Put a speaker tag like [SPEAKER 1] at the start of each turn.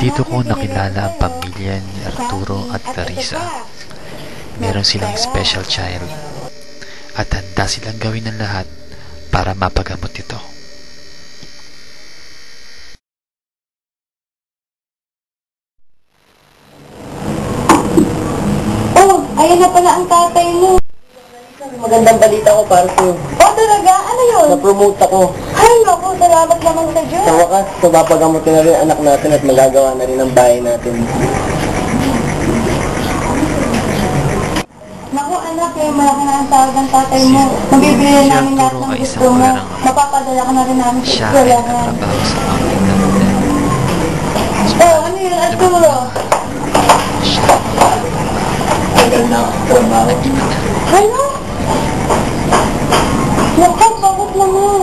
[SPEAKER 1] Dito ko nakilala ang pamilya ni Arturo at Clarissa. Meron silang special child at handa silang gawin ng lahat para mapagamot ito.
[SPEAKER 2] Oh, ayun na pala ang tatay mo.
[SPEAKER 3] Magandang balita ko para sa'yo.
[SPEAKER 2] Oh, talaga? Ano yun?
[SPEAKER 3] Na-promote ako.
[SPEAKER 2] Ay, naku, salamat naman sa Diyos.
[SPEAKER 3] Sa wakas, mapapagamot na rin anak natin at magagawa na rin ang bahay natin.
[SPEAKER 2] Naku, anak, eh, malaki na ang tawag ng tatay mo. Mabibili namin lahat ng gusto mo. Mapapadala ka na rin namin sa
[SPEAKER 1] Siya ay
[SPEAKER 2] eskwela.
[SPEAKER 1] nagtatrabaho sa pamilya natin.
[SPEAKER 2] Oh, ano yun, Arturo?
[SPEAKER 1] Siya
[SPEAKER 3] Tagal na ako trabaho.
[SPEAKER 2] Ano? Naku, bakit naman?